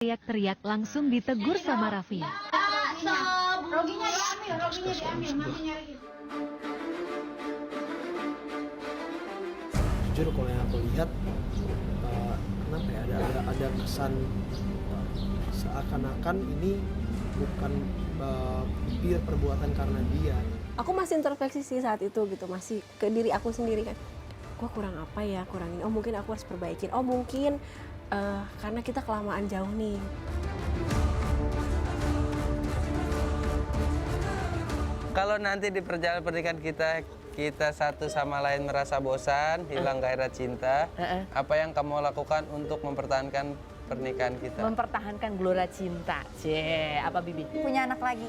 Teriak-teriak langsung ditegur sama Raffi. Roginya diambil, mami nyari. Jujur kalau yang aku lihat, kenapa ya, ada kesan seakan-akan ini bukan pure perbuatan karena dia. Aku masih introspeksi sih saat itu gitu, masih ke diri aku sendiri kan. Gua kurang apa ya, kurangin. Oh mungkin aku harus perbaikin. Oh mungkin karena kita kelamaan jauh nih. Kalau nanti di perjalanan pernikahan kita satu sama lain merasa bosan, hilang gairah cinta, apa yang kamu lakukan untuk mempertahankan pernikahan kita? Mempertahankan gelora cinta. Apa Bibi? Punya anak lagi.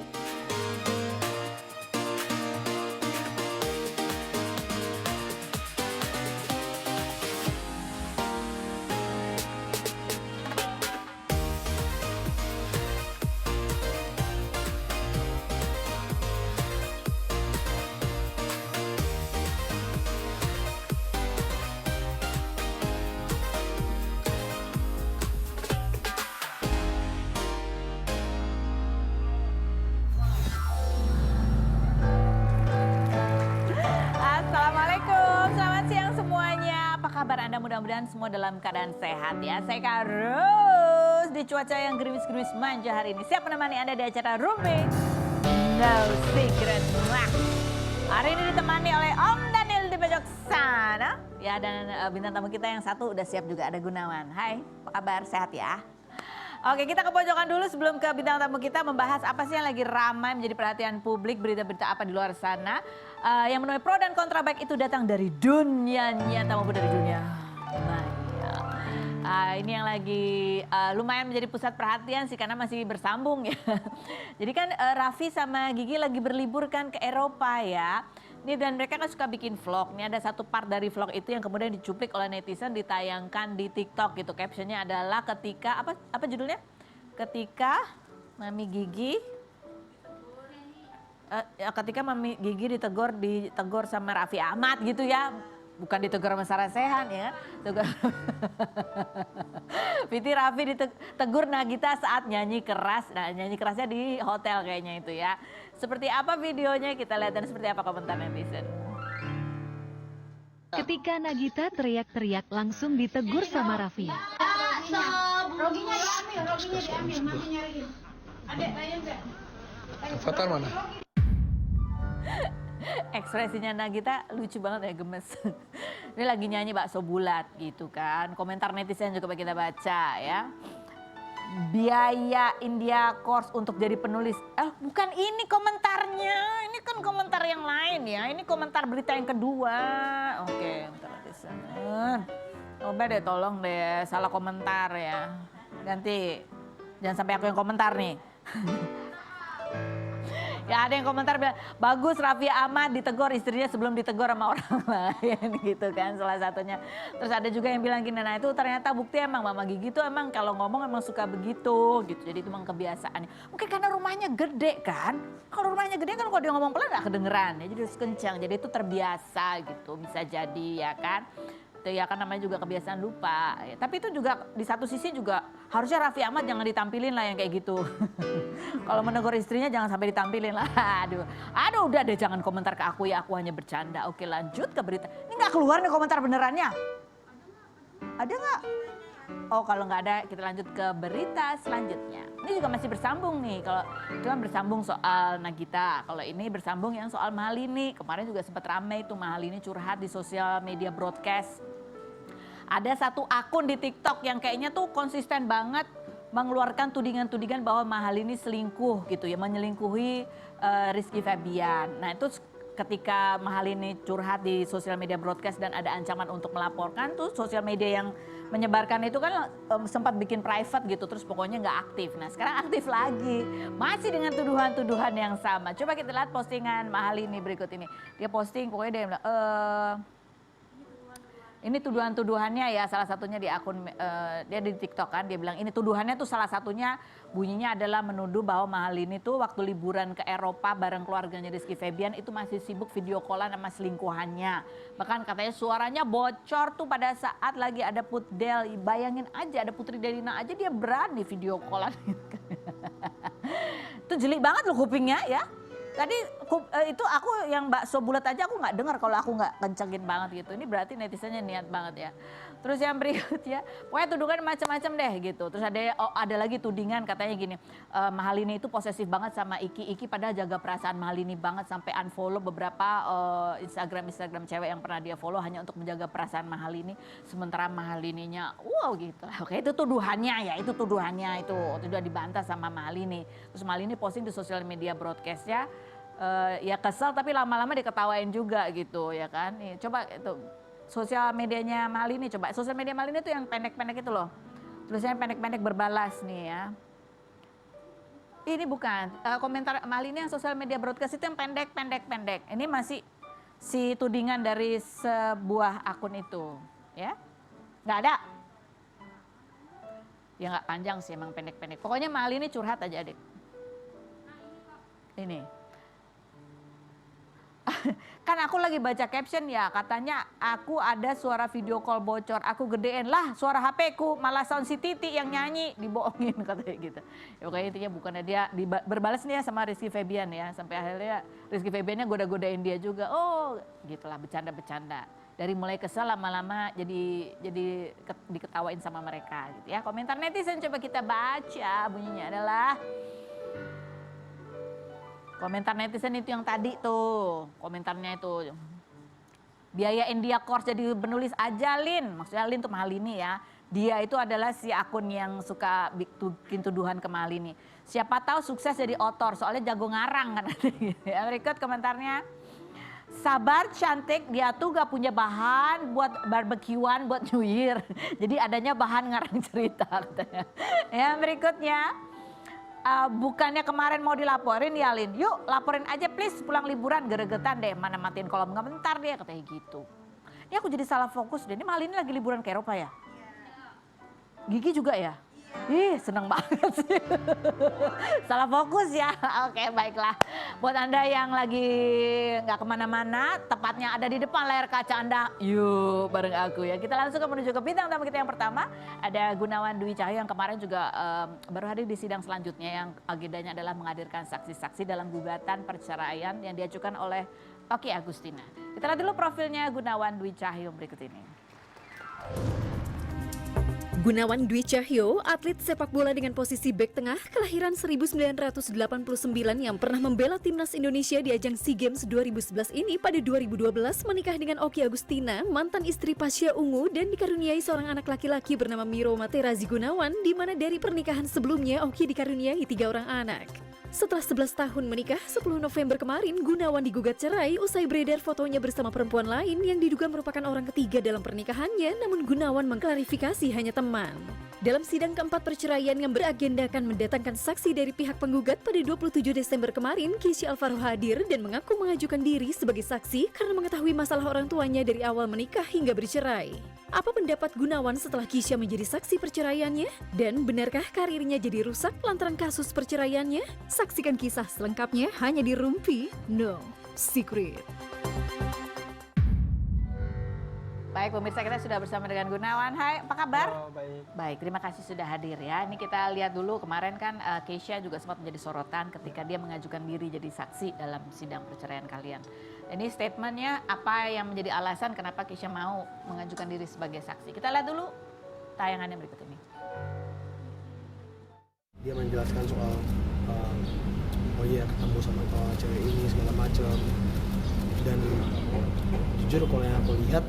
Assalamualaikum, selamat siang semuanya. Apa kabar Anda? Mudah-mudahan semua dalam keadaan sehat ya. Saya Karus di cuaca yang gerimis-gerimis manja hari ini. Siap menemani Anda di acara Rumpi No Secret. Hari ini ditemani oleh Om Daniel di pojok sana. Ya, dan bintang tamu kita yang satu udah siap juga, ada Gunawan. Hai, apa kabar? Sehat ya? Oke, kita ke pojokan dulu sebelum ke bintang tamu kita membahas apa sih yang lagi ramai menjadi perhatian publik, berita-berita apa di luar sana. Yang menuai pro dan kontra baik itu datang dari dunia nyata maupun dari dunia maya. Ini yang lagi lumayan menjadi pusat perhatian sih karena masih bersambung ya. Jadi kan Raffi sama Gigi lagi berlibur kan ke Eropa ya. Ini dan mereka kan suka bikin vlog. Ini ada satu part dari vlog itu yang kemudian dicuplik oleh netizen, ditayangkan di TikTok gitu. Captionnya adalah ketika apa judulnya? Ketika Mami Gigi ketika Mami Gigi ditegur sama Raffi Ahmad gitu ya. Bukan ditegur sama Sarah Sechan ya. Fiti Raffi ditegur Nagita saat nyanyi keras. Nah, nyanyi kerasnya di hotel kayaknya itu ya. Seperti apa videonya kita lihat dan seperti apa komentar netizen. Ketika Nagita teriak-teriak langsung ditegur sama Raffi. Roginya diambil, mami nyari. Adek, ayo enggak? Fatar mana? Ekspresinya Nagita lucu banget ya, gemes. Ini lagi nyanyi bakso bulat gitu kan. Komentar netizen juga kita baca ya. Biaya India course untuk jadi penulis. Bukan ini komentarnya. Ini kan komentar yang lain ya. Ini komentar berita yang kedua. Oke, bentar netizen. Coba deh tolong deh salah komentar ya. Ganti. Jangan sampai aku yang komentar nih. Ya ada yang komentar bilang, bagus Raffi Ahmad ditegur istrinya sebelum ditegur sama orang lain gitu kan salah satunya. Terus ada juga yang bilang gini, nah itu ternyata bukti emang Mama Gigi tuh emang kalau ngomong emang suka begitu gitu. Jadi itu emang kebiasaannya. Mungkin karena rumahnya gede kan. Kalau rumahnya gede kan kalau dia ngomong pelan gak kedengeran ya. Jadi harus kencang, jadi itu terbiasa gitu bisa jadi ya kan. Itu ya kan namanya juga kebiasaan lupa. Ya, tapi itu juga di satu sisi juga harusnya Raffi Ahmad jangan ditampilin lah yang kayak gitu. Kalau menegur istrinya jangan sampai ditampilin lah. Aduh udah deh jangan komentar ke aku ya, aku hanya bercanda. Oke lanjut ke berita. Ini gak keluar nih komentar benerannya. Ada gak? Oh kalau nggak ada kita lanjut ke berita selanjutnya. Ini juga masih bersambung nih. Kalau itu kan bersambung soal Nagita. Kalau ini bersambung yang soal Mahalini. Kemarin juga sempat ramai itu Mahalini curhat di sosial media broadcast. Ada satu akun di TikTok yang kayaknya tuh konsisten banget mengeluarkan tudingan-tudingan bahwa Mahalini selingkuh gitu ya. Menyelingkuhi Rizky Febian. Nah itu ketika Mahalini curhat di sosial media broadcast dan ada ancaman untuk melaporkan tuh sosial media yang menyebarkan itu kan sempat bikin private gitu terus pokoknya nggak aktif. Nah sekarang aktif lagi masih dengan tuduhan-tuduhan yang sama. Coba kita lihat postingan Mahalini berikut ini. Dia posting pokoknya dia bilang Ini tuduhan-tuduhannya ya, salah satunya di akun dia di TikTok kan, dia bilang ini tuduhannya tuh salah satunya bunyinya adalah menuduh bahwa Mahalini tuh waktu liburan ke Eropa bareng keluarganya Rizky Febian itu masih sibuk video callan sama selingkuhannya. Bahkan katanya suaranya bocor tuh pada saat lagi ada Putdel. Bayangin aja ada Putri Delina aja dia berani video callan. Itu jeli banget loh kupingnya ya. Tadi itu aku yang bakso bulat aja aku nggak dengar kalau aku nggak kencengin banget gitu. Ini berarti netizennya niat banget ya. Terus yang berikutnya, pokoknya tudungan macam-macam deh gitu. Terus ada lagi tudingan katanya gini, Mahalini itu posesif banget sama Iki padahal jaga perasaan Mahalini banget sampai unfollow beberapa Instagram cewek yang pernah dia follow hanya untuk menjaga perasaan Mahalini. Sementara Mahalininya, wow gitu lah. Oke itu tuduhannya ya, itu tuduhannya itu sudah dibantah sama Mahalini. Terus Mahalini posting di sosial media broadcastnya, ya kesel tapi lama-lama diketawain juga gitu ya kan. Nih, coba itu sosial medianya Mahalini coba. Sosial media Mahalini itu yang pendek-pendek itu loh. Tulisannya pendek-pendek berbalas nih ya. Ini bukan komentar Mahalini yang sosial media broadcast itu yang pendek. Ini masih si tudingan dari sebuah akun itu ya. Nggak ada. Ya nggak panjang sih emang pendek-pendek. Pokoknya Mahalini curhat aja adik. Ini. Kan aku lagi baca caption ya, katanya aku ada suara video call bocor, aku gedein lah suara HP ku, malah sound si Titi yang nyanyi, dibohongin katanya gitu. Ya pokoknya intinya bukannya dia berbalas nih ya sama Rizky Febian ya, sampai akhirnya Rizky Febiannya goda-godain dia juga. Oh gitulah bercanda-bercanda. Dari mulai kesel lama-lama jadi diketawain sama mereka gitu ya. Komentar netizen coba kita baca, bunyinya adalah komentar netizen itu yang tadi tuh, komentarnya itu. Biaya India Course jadi penulis aja Lin, maksudnya Lin tuh Mahalini ya. Dia itu adalah si akun yang suka bikin tuduhan ke Mahalini. Siapa tahu sukses jadi otor, soalnya jago ngarang kan. Ya, berikut komentarnya. Sabar cantik, dia tuh gak punya bahan buat barbekyuan buat New Year. Jadi adanya bahan ngarang cerita katanya. Ya berikutnya. Bukannya kemarin mau dilaporin ya Lin, yuk laporin aja please pulang liburan geregetan deh, mana matiin kolom komentar dia katanya gitu. Ini aku jadi salah fokus deh, ini Mahalini lagi liburan ke Eropa ya? Gigi juga ya? Ih seneng banget sih. Salah fokus ya. Oke baiklah. Buat Anda yang lagi gak kemana-mana, tepatnya ada di depan layar kaca Anda, yuk bareng aku ya. Kita langsung menuju ke bintang tamu kita yang pertama. Ada Gunawan Dwi Cahyo yang kemarin juga baru hadir di sidang selanjutnya yang agendanya adalah menghadirkan saksi-saksi dalam gugatan perceraian yang diajukan oleh Oki Agustina. Kita lihat dulu profilnya Gunawan Dwi Cahyo berikut ini. Gunawan Dwi Cahyo, atlet sepak bola dengan posisi bek tengah kelahiran 1989 yang pernah membela timnas Indonesia di ajang SEA Games 2011 ini pada 2012 menikah dengan Oki Agustina, mantan istri Pasha Ungu dan dikaruniai seorang anak laki-laki bernama Miro Materazi Gunawan, di mana dari pernikahan sebelumnya Oki dikaruniai 3 orang anak. Setelah 11 tahun menikah, 10 November kemarin Gunawan digugat cerai usai beredar fotonya bersama perempuan lain yang diduga merupakan orang ketiga dalam pernikahannya, namun Gunawan mengklarifikasi hanya teman. Dalam sidang keempat perceraian yang beragendakan mendatangkan saksi dari pihak penggugat pada 27 Desember kemarin, Kisha Alvaro hadir dan mengaku mengajukan diri sebagai saksi karena mengetahui masalah orang tuanya dari awal menikah hingga bercerai. Apa pendapat Gunawan setelah Kisha menjadi saksi perceraiannya? Dan benarkah karirnya jadi rusak lantaran kasus perceraiannya? Saksikan kisah selengkapnya hanya di Rumpi No Secret. Baik pemirsa, kita sudah bersama dengan Gunawan. Hai, apa kabar? Oh, baik. Baik, terima kasih sudah hadir ya. Ini kita lihat dulu kemarin kan Kisha juga sempat menjadi sorotan ketika dia mengajukan diri jadi saksi dalam sidang perceraian kalian. Ini statementnya apa yang menjadi alasan kenapa Kisha mau mengajukan diri sebagai saksi. Kita lihat dulu tayangannya berikut ini. Dia menjelaskan soal oh iya ketemu sama cewek ini segala macam, dan jujur kalau yang aku lihat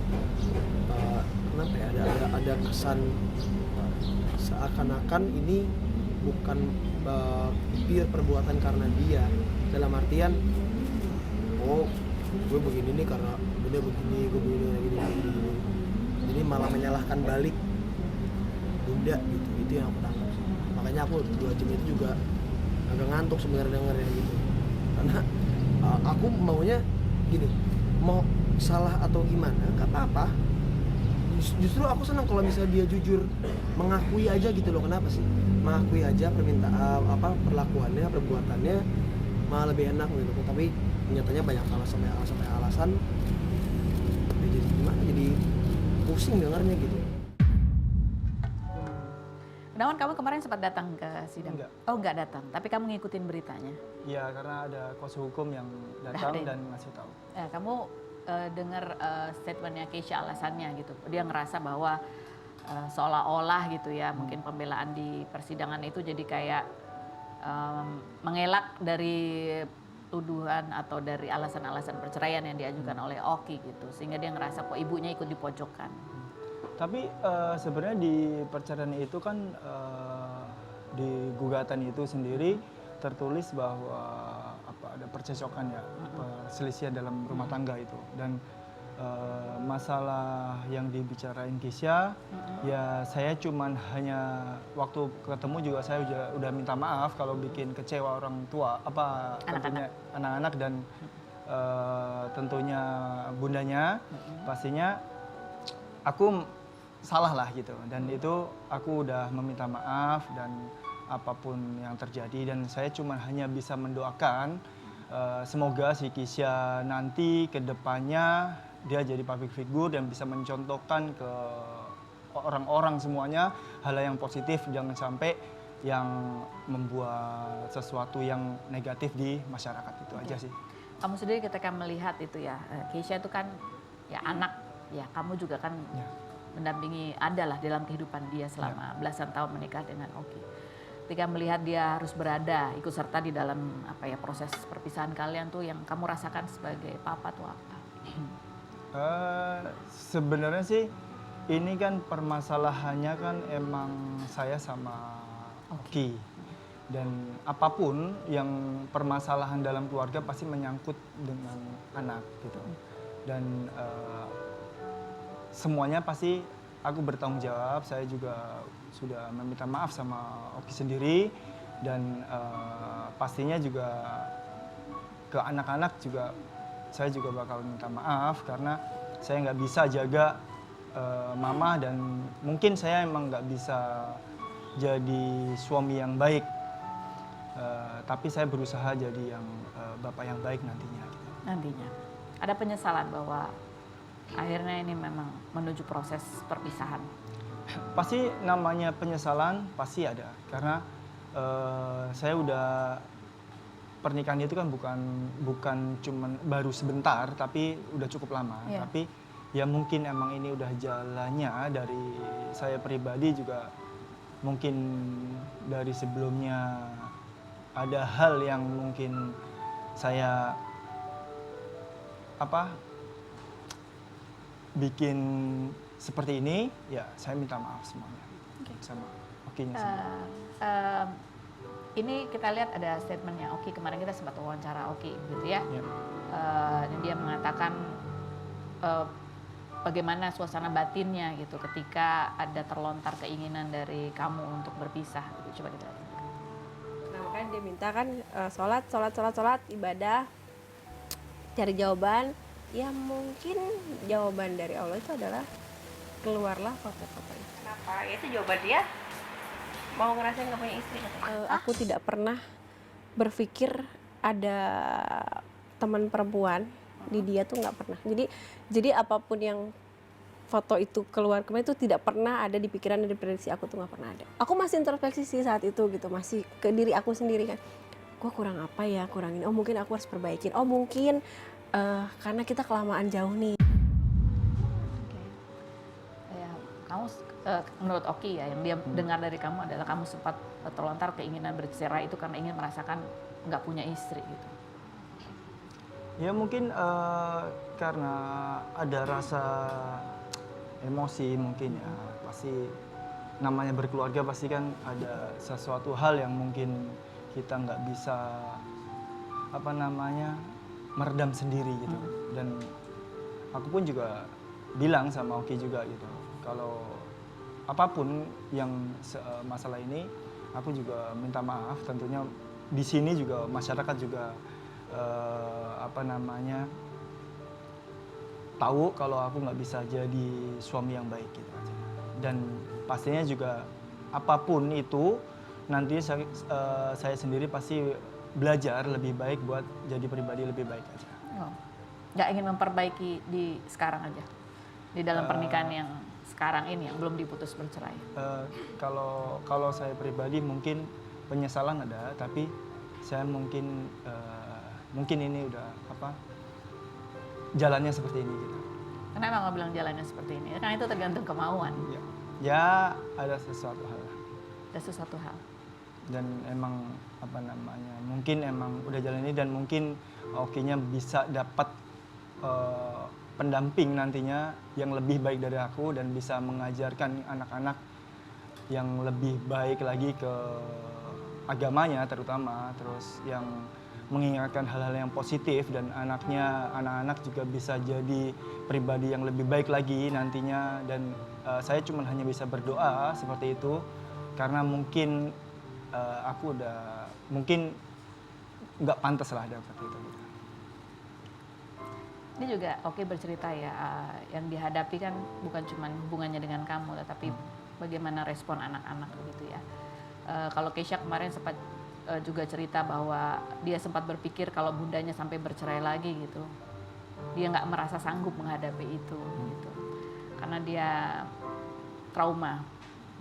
kenapa ya ada kesan seakan-akan ini bukan pure perbuatan karena dia, dalam artian oh gue begini nih karena dia begini, gue begini, jadi malah menyalahkan balik Bunda gitu. Itu yang aku tangkap. Makanya aku 2 jam itu juga agak ngantuk sebenarnya dengerin gitu, karena aku maunya gini, mau salah atau gimana gak apa-apa, Justru aku senang kalau misalnya dia jujur mengakui aja gitu loh. Kenapa sih mengakui aja permintaan perlakuannya, perbuatannya malah lebih enak gitu. Tapi nyatanya banyak alasan ya jadi gimana, jadi pusing dengarnya gitu. Gunawan, kamu kemarin sempat datang ke sidang? Enggak. Oh, enggak datang, tapi kamu ngikutin beritanya. Iya, karena ada kuasa hukum yang datang Ada. dan ngasih tahu. Kamu dengar statementnya Keisha, alasannya gitu. Dia ngerasa bahwa seolah-olah gitu ya, mungkin pembelaan di persidangan itu jadi kayak mengelak dari tuduhan atau dari alasan-alasan perceraian yang diajukan oleh Oki gitu, sehingga dia ngerasa kok ibunya ikut dipojokkan. Tapi sebenarnya di perceraian itu kan di gugatan itu sendiri tertulis bahwa ada percecokan ya, perselisihan dalam rumah tangga itu. Dan masalah yang dibicarain Keisha, ya saya cuman hanya waktu ketemu juga saya udah minta maaf kalau bikin kecewa orang tua, tentunya anak-anak dan tentunya bundanya. Pastinya aku salah lah gitu, dan itu aku udah meminta maaf dan apapun yang terjadi, dan saya cuma hanya bisa mendoakan semoga si Keisha nanti ke depannya dia jadi public figure dan bisa mencontohkan ke orang-orang semuanya hal yang positif, jangan sampai yang membuat sesuatu yang negatif di masyarakat. Itu aja sih. Kamu sendiri ketika melihat itu ya, Keisha itu kan ya anak ya, kamu juga kan mendampingi, adalah dalam kehidupan dia selama belasan tahun menikah dengan Oki. Ketika melihat dia harus berada, ikut serta di dalam proses perpisahan kalian tuh, yang kamu rasakan sebagai papa tuh apa? Sebenarnya sih ini kan permasalahannya kan emang saya sama Oki. Dan apapun yang permasalahan dalam keluarga pasti menyangkut dengan anak gitu. Dan semuanya pasti aku bertanggung jawab. Saya juga sudah meminta maaf sama Oki sendiri, dan pastinya juga ke anak-anak juga saya juga bakal minta maaf karena saya nggak bisa jaga mama, dan mungkin saya emang nggak bisa jadi suami yang baik, tapi saya berusaha jadi yang bapak yang baik nantinya. Gitu. Nantinya ada penyesalan bahwa akhirnya ini memang menuju proses perpisahan? Pasti namanya penyesalan pasti ada, karena saya udah, pernikahan itu kan bukan cuman baru sebentar, tapi udah cukup lama. Tapi ya mungkin emang ini udah jalannya. Dari saya pribadi juga mungkin dari sebelumnya ada hal yang mungkin saya bikin seperti ini, ya saya minta maaf semuanya sama Okinya sendiri. Ini kita lihat ada statementnya Oki, kemarin kita sempat wawancara Oki gitu ya. Dan dia mengatakan bagaimana suasana batinnya gitu ketika ada terlontar keinginan dari kamu untuk berpisah. Coba dilihat. Nah makanya dia minta kan sholat, ibadah, cari jawaban. Ya mungkin jawaban dari Allah itu adalah keluarlah foto-foto itu. Kenapa? Ya itu jawaban dia. Mau ngerasain gak punya istri katanya. Aku tidak pernah berpikir ada teman perempuan di dia tuh, nggak pernah. Jadi apapun yang foto itu keluar kemarin itu tidak pernah ada di pikiran dan di prediksi aku tuh, nggak pernah ada. Aku masih introspeksi sih saat itu gitu, masih ke diri aku sendiri kan. Gua kurang apa ya, kurang ini. Oh mungkin aku harus perbaikin. Oh mungkin karena kita kelamaan jauh nih. Ya, kamu menurut Oki ya, yang dia dengar dari kamu adalah kamu sempat terlontar keinginan bercerai itu karena ingin merasakan nggak punya istri gitu. Ya mungkin karena ada rasa emosi mungkin ya, pasti namanya berkeluarga pasti kan ada sesuatu hal yang mungkin kita nggak bisa meredam sendiri gitu. Dan aku pun juga bilang sama Oki juga gitu, kalau apapun yang masalah ini aku juga minta maaf. Tentunya di sini juga masyarakat juga tahu kalau aku nggak bisa jadi suami yang baik gitu aja. Dan pastinya juga apapun itu nanti saya sendiri pasti belajar lebih baik buat jadi pribadi lebih baik aja. Oh. Nggak ingin memperbaiki di sekarang aja, di dalam pernikahan yang sekarang ini yang belum diputus bercerai. Kalau saya pribadi mungkin penyesalan ada, tapi saya mungkin ini udah jalannya seperti ini gitu. Kenapa nggak bilang jalannya seperti ini? Kan itu tergantung kemauan. Ya ada sesuatu hal. Ada sesuatu hal. Dan emang mungkin emang udah jalan ini dan mungkin oke-nya bisa dapat pendamping nantinya yang lebih baik dari aku dan bisa mengajarkan anak-anak yang lebih baik lagi ke agamanya terutama, terus yang mengingatkan hal-hal yang positif dan anak-anak juga bisa jadi pribadi yang lebih baik lagi nantinya. Dan saya cuma hanya bisa berdoa seperti itu karena mungkin aku udah mungkin nggak pantas lah dapat itu. Ini juga Oki bercerita ya, yang dihadapi kan bukan cuma hubungannya dengan kamu, tetapi bagaimana respon anak-anak gitu ya. Kalau Keisha kemarin sempat juga cerita bahwa dia sempat berpikir kalau bundanya sampai bercerai lagi gitu, dia nggak merasa sanggup menghadapi itu gitu, karena dia trauma,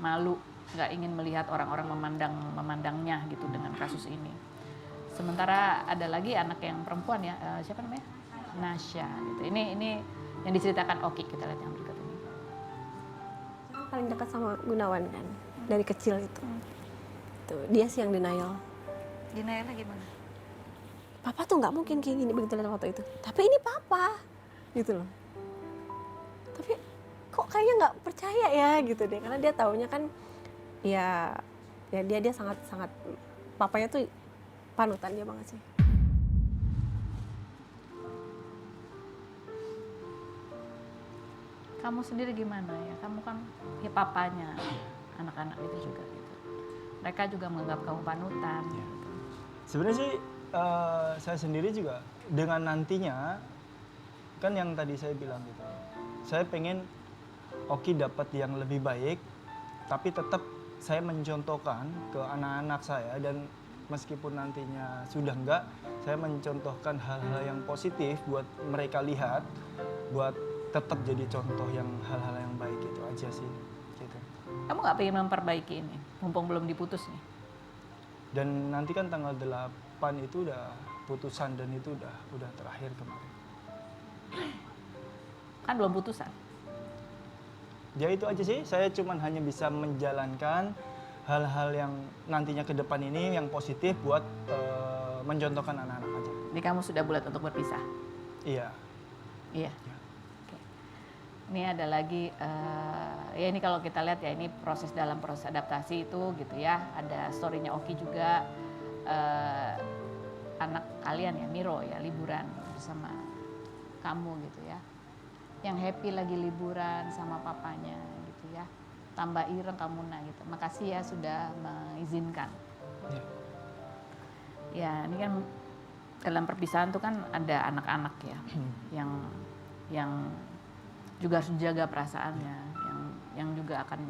malu, nggak ingin melihat orang-orang memandangnya gitu dengan kasus ini. Sementara ada lagi anak yang perempuan ya, siapa namanya? Nasya gitu. Ini yang diceritakan Oki, kita lihat yang berikut ini. Paling dekat sama Gunawan kan dari kecil itu. Tuh, dia sih yang denial. Denialnya gimana? Papa tuh nggak mungkin kayak gini begitu lihat foto itu. Tapi ini papa, gitu loh. Tapi kok kayaknya nggak percaya ya gitu deh, karena dia taunya kan ya dia sangat papanya tuh panutan dia banget sih. Kamu sendiri gimana ya? Kamu kan ya papanya anak-anak itu juga gitu. Mereka juga menganggap kamu panutan. Ya. Gitu. Sebenarnya sih saya sendiri juga dengan nantinya kan yang tadi saya bilang gitu. Saya pengen Oki dapat yang lebih baik, tapi tetap saya mencontohkan ke anak-anak saya, dan meskipun nantinya sudah enggak, saya mencontohkan hal-hal yang positif buat mereka lihat, buat tetap jadi contoh yang hal-hal yang baik itu aja sih gitu. Kamu nggak pengen memperbaiki ini, mumpung belum diputus nih? Dan nanti kan tanggal 8 itu udah putusan dan itu udah terakhir kemarin. Kan belum putusan. Ya itu aja sih, saya cuman hanya bisa menjalankan hal-hal yang nantinya ke depan ini yang positif buat mencontohkan anak-anak aja. Jadi kamu sudah bulat untuk berpisah? Iya. Iya. Oke. Ini ada lagi, ya ini kalau kita lihat ya ini proses adaptasi itu gitu ya. Ada story-nya Oki juga, anak kalian ya, Miro ya, liburan bersama kamu gitu ya. Yang happy lagi liburan sama papanya gitu ya. Tambah ireng kamu gitu. Makasih ya sudah mengizinkan. Ya ini kan dalam perpisahan tuh kan ada anak-anak ya yang juga harus menjaga perasaannya, yang juga akan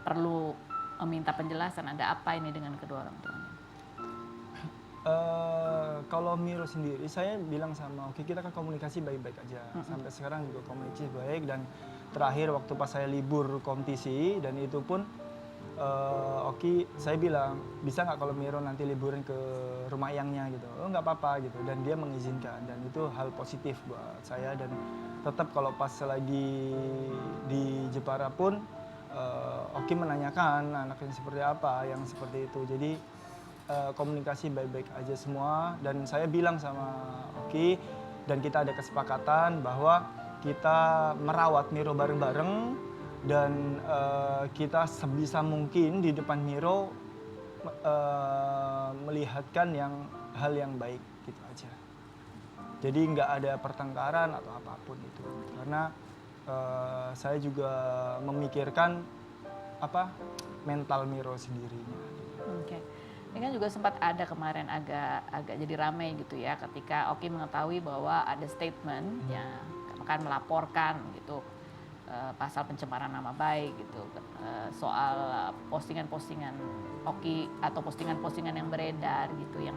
perlu meminta penjelasan ada apa ini dengan kedua orang tuanya. Kalau Miro sendiri, saya bilang sama Oki, kita kan komunikasi baik-baik aja. Sampai sekarang juga komunikasi baik, dan terakhir waktu pas saya libur kompetisi, dan itu pun Oki, saya bilang, bisa nggak kalau Miro nanti liburan ke rumah eyangnya gitu. Oh nggak apa-apa gitu, dan dia mengizinkan, dan itu hal positif buat saya. Dan tetap kalau pas lagi di Jepara pun, Oki menanyakan anaknya seperti apa, yang seperti itu. Jadi komunikasi baik-baik aja semua, dan saya bilang sama Oki, dan kita ada kesepakatan bahwa kita merawat Miro bareng-bareng, dan kita sebisa mungkin di depan Miro melihatkan hal yang baik gitu aja. Jadi nggak ada pertengkaran atau apapun itu, karena saya juga memikirkan mental Miro sendirinya. Oke. Ini kan juga sempat ada kemarin agak jadi ramai gitu ya ketika Oki mengetahui bahwa ada statement ya akan melaporkan gitu pasal pencemaran nama baik gitu, soal postingan-postingan Oki atau postingan-postingan yang beredar gitu yang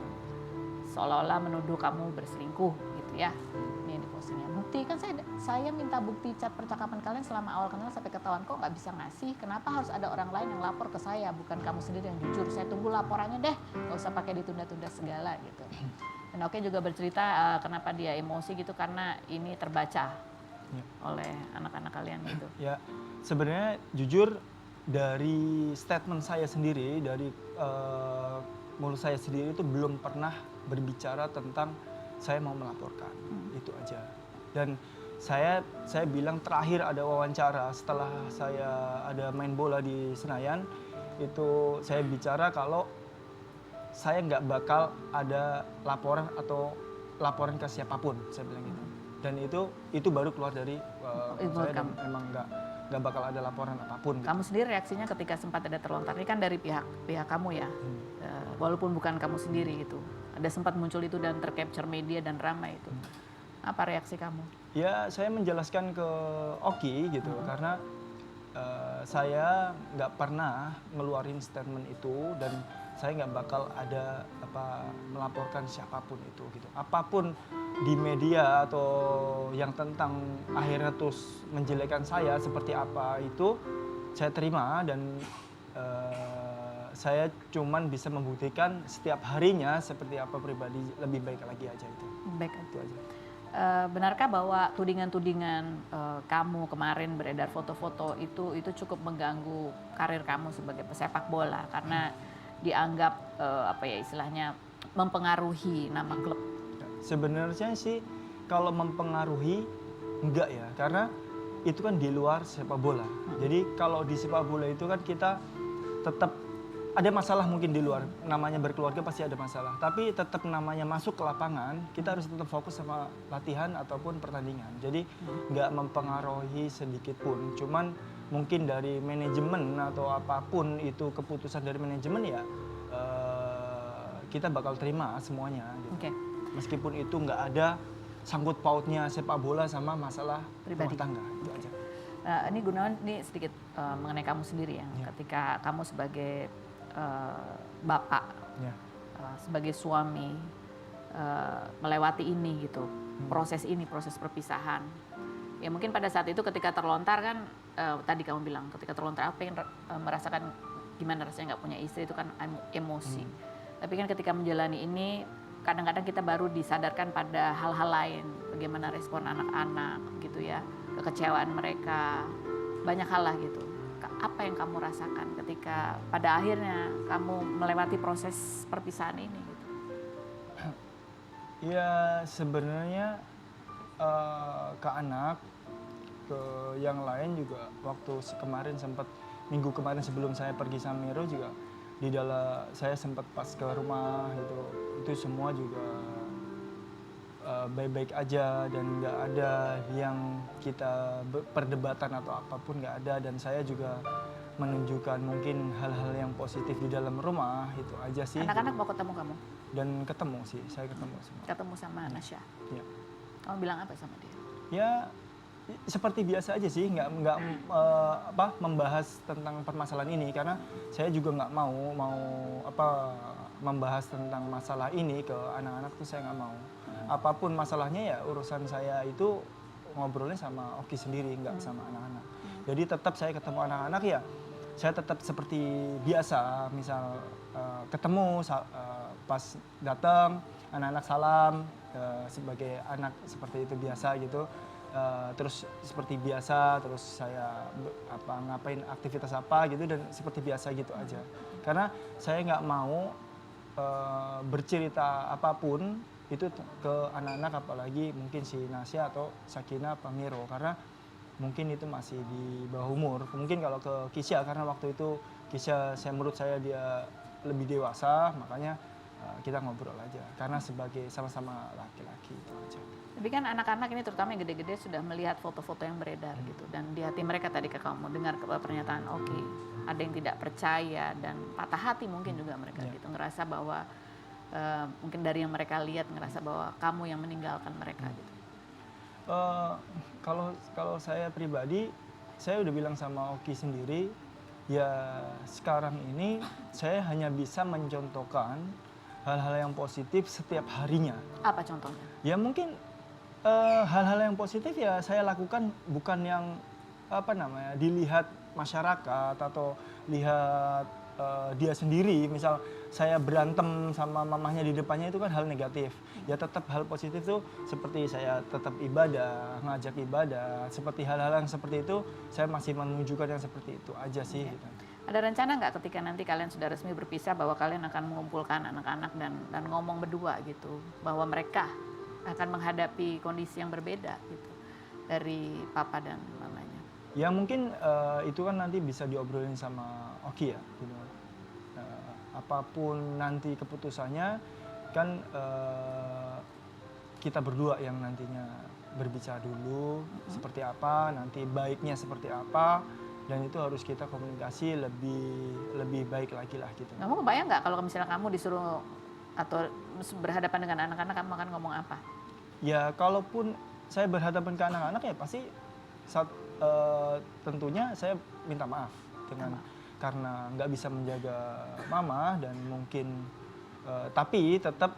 seolah-olah menuduh kamu berselingkuh gitu ya. Ini yang dipostingnya. Bukti kan saya minta bukti chat percakapan kalian selama awal kenal sampai ketahuan kok nggak bisa ngasih. Kenapa harus ada orang lain yang lapor ke saya, bukan kamu sendiri yang jujur. Saya tunggu laporannya deh, nggak usah pakai ditunda-tunda segala gitu. Dan Oki juga bercerita kenapa dia emosi gitu karena ini terbaca oleh anak-anak kalian gitu. Ya, sebenarnya jujur dari statement saya sendiri, dari mulut saya sendiri itu belum pernah berbicara tentang saya mau melaporkan, itu aja. Dan saya bilang terakhir ada wawancara setelah saya ada main bola di Senayan, itu saya bicara kalau saya nggak bakal ada laporan atau laporan ke siapapun, saya bilang gitu. Dan itu baru keluar dari saya dan emang nggak bakal ada laporan apapun. Gitu. Kamu sendiri reaksinya ketika sempat ada terlontar ini kan dari pihak kamu ya, walaupun bukan kamu sendiri gitu. Ada sempat muncul itu dan tercapture media dan ramai itu. Apa reaksi kamu? Ya saya menjelaskan ke Oki gitu karena saya nggak pernah ngeluarin statement itu dan saya nggak bakal ada melaporkan siapapun itu gitu. Apapun di media atau yang tentang akhirnya terus menjelekkan saya seperti apa itu saya terima dan saya cuman bisa membuktikan setiap harinya seperti apa pribadi lebih baik lagi aja itu. Baik itu aja. Benarkah bahwa tudingan-tudingan kamu kemarin beredar foto-foto itu cukup mengganggu karir kamu sebagai pesepak bola karena dianggap istilahnya mempengaruhi nama klub? Sebenarnya sih kalau mempengaruhi enggak ya, karena itu kan di luar sepak bola. Jadi kalau di sepak bola itu kan kita tetap ada masalah mungkin di luar, namanya berkeluarga pasti ada masalah. Tapi tetap namanya masuk ke lapangan, kita harus tetap fokus sama latihan ataupun pertandingan. Jadi nggak mempengaruhi sedikit pun. Cuman mungkin dari manajemen atau apapun itu keputusan dari manajemen ya kita bakal terima semuanya. Gitu. Okay. Meskipun itu nggak ada sangkut pautnya sepak bola sama masalah pribadi. rumah tangga itu aja. Ini Gunawan, ini sedikit mengenai kamu sendiri ya. Ketika kamu sebagai bapak, sebagai suami melewati ini gitu, proses perpisahan. Ya mungkin pada saat itu ketika terlontar kan, tadi kamu bilang ketika terlontar aku pengen merasakan gimana rasanya nggak punya istri itu kan emosi. Tapi kan ketika menjalani ini kadang-kadang kita baru disadarkan pada hal-hal lain, bagaimana respon anak-anak gitu ya, kekecewaan mereka, banyak hal lah gitu. Apa yang kamu rasakan ketika pada akhirnya kamu melewati proses perpisahan ini gitu? Ya sebenarnya ke anak, ke yang lain juga waktu kemarin sempat minggu kemarin sebelum saya pergi sama Miro juga di dalam saya sempat pas ke rumah itu semua juga baik-baik aja dan nggak ada yang kita perdebatan atau apapun nggak ada dan saya juga menunjukkan mungkin hal-hal yang positif di dalam rumah itu aja sih. Anak-anak mau ketemu kamu? Dan ketemu sih, saya ketemu semua. Ketemu sama Nasya? Iya. Kamu bilang apa sama dia? Ya seperti biasa aja sih, nggak membahas tentang permasalahan ini karena saya juga nggak mau membahas tentang masalah ini ke anak-anak tuh saya nggak mau. Apapun masalahnya ya urusan saya itu ngobrolnya sama Oki sendiri, nggak sama anak-anak. Jadi tetap saya ketemu anak-anak ya, saya tetap seperti biasa, misal ketemu pas datang anak-anak salam sebagai anak seperti itu biasa gitu. Terus seperti biasa, terus saya ngapain aktivitas apa gitu dan seperti biasa gitu aja. Karena saya nggak mau bercerita apapun itu ke anak-anak apalagi mungkin si Nasya atau Sakina apa Miro karena mungkin itu masih di bawah umur. Mungkin kalau ke Kisya karena waktu itu Kisya menurut saya dia lebih dewasa makanya kita ngobrol aja karena sebagai sama-sama laki-laki itu aja. Tapi kan anak-anak ini terutama yang gede-gede sudah melihat foto-foto yang beredar gitu dan di hati mereka tadi kamu dengar pernyataan Oki ada yang tidak percaya dan patah hati mungkin juga mereka gitu ngerasa bahwa mungkin dari yang mereka lihat ngerasa bahwa kamu yang meninggalkan mereka gitu. Kalau saya pribadi, saya udah bilang sama Oki sendiri, ya sekarang ini saya hanya bisa mencontohkan hal-hal yang positif setiap harinya. Apa contohnya? Ya mungkin hal-hal yang positif ya saya lakukan bukan yang dilihat masyarakat atau lihat dia sendiri. Misal saya berantem sama mamahnya di depannya itu kan hal negatif. Ya tetap hal positif tuh seperti saya tetap ibadah, ngajak ibadah, seperti hal-hal yang seperti itu saya masih menunjukkan yang seperti itu aja sih. Gitu. Ada rencana nggak ketika nanti kalian sudah resmi berpisah bahwa kalian akan mengumpulkan anak-anak dan ngomong berdua gitu, bahwa mereka akan menghadapi kondisi yang berbeda gitu dari papa dan mamanya? Ya mungkin itu kan nanti bisa diobrolin sama Oki ya. Gitu. Apapun nanti keputusannya kan kita berdua yang nantinya berbicara dulu seperti apa, nanti baiknya seperti apa, dan itu harus kita komunikasi lebih baik lagi lah gitu. Kamu kebayang nggak kalau misalnya kamu disuruh atau berhadapan dengan anak-anak, kamu akan ngomong apa? Ya kalaupun saya berhadapan ke anak-anak ya pasti tentunya saya minta maaf karena nggak bisa menjaga mama dan mungkin tapi tetap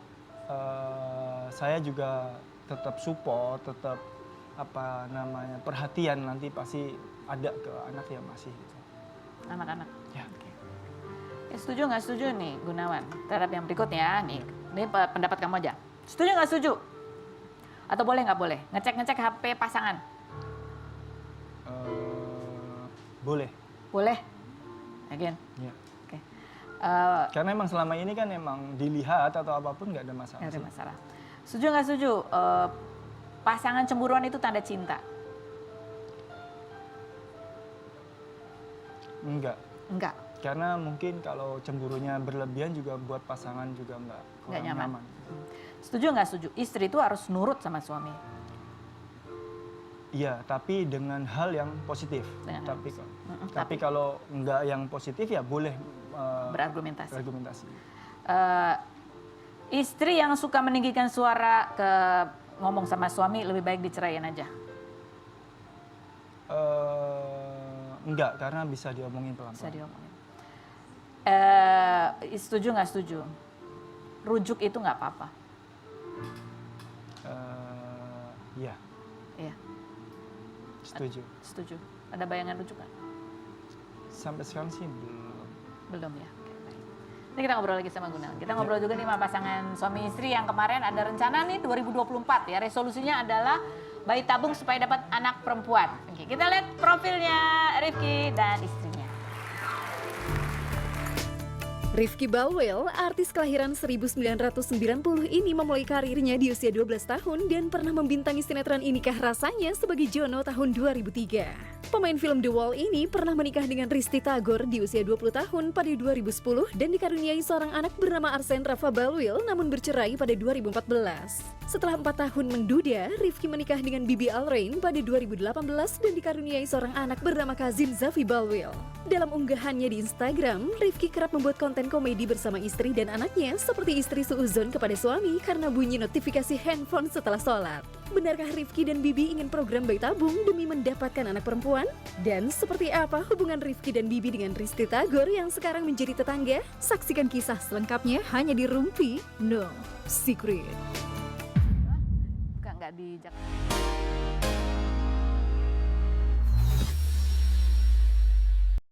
saya juga tetap support, tetap perhatian nanti pasti ada ke anak ya masih gitu. Anak-anak. Ya. Oke. Ya, setuju nggak setuju nih Gunawan terhadap yang berikutnya nih? Ini pendapat kamu aja. Setuju nggak setuju? Atau boleh nggak boleh? Ngecek HP pasangan? Boleh. Boleh. Yakin? Ya. Oke. Karena emang selama ini kan emang dilihat atau apapun nggak ada masalah. Nggak ada sih. masalah. Setuju nggak setuju? Pasangan cemburuan itu tanda cinta? Enggak. Enggak. Karena mungkin kalau cemburunya berlebihan juga buat pasangan juga nggak nyaman. Setuju nggak setuju? Istri itu harus nurut sama suami. Iya, tapi dengan hal yang positif. Tapi kalau nggak yang positif ya boleh berargumentasi. Berargumentasi. Istri yang suka meninggikan suara ngomong sama suami lebih baik diceraiin aja. Enggak, karena bisa diomongin pelan-pelan. Bisa diomongin. Setuju nggak setuju? Rujuk itu nggak apa-apa. Iya. Iya. Setuju. Setuju. Ada bayangan rujuk nggak? Sampai sekarang sih belum. Belum ya. Oke, baik. Nanti kita ngobrol lagi sama Gunawan. Kita ngobrol juga nih sama pasangan suami istri yang kemarin ada rencana nih 2024 ya. Resolusinya adalah bayi tabung supaya dapat anak perempuan. Oke, kita lihat profilnya Rifki dan istrinya. Rifki Balwell, artis kelahiran 1990 ini memulai karirnya di usia 12 tahun dan pernah membintangi sinetron Inikah Rasanya sebagai Jono tahun 2003. Pemain film The Wall ini pernah menikah dengan Risti Tagor di usia 20 tahun pada 2010 dan dikaruniai seorang anak bernama Arsen Rafa Balwell namun bercerai pada 2014. Setelah 4 tahun menduda, Rifki menikah dengan Bibi Alrain pada 2018 dan dikaruniai seorang anak bernama Kazim Zafi Balwell. Dalam unggahannya di Instagram, Rifki kerap membuat konten komedi bersama istri dan anaknya seperti istri suuzon kepada suami karena bunyi notifikasi handphone setelah sholat. Benarkah Rifki dan Bibi ingin program bayi tabung demi mendapatkan anak perempuan? Dan seperti apa hubungan Rifki dan Bibi dengan Risti Tagor yang sekarang menjadi tetangga? Saksikan kisah selengkapnya hanya di Rumpi No Secret. Nggak di Jakarta.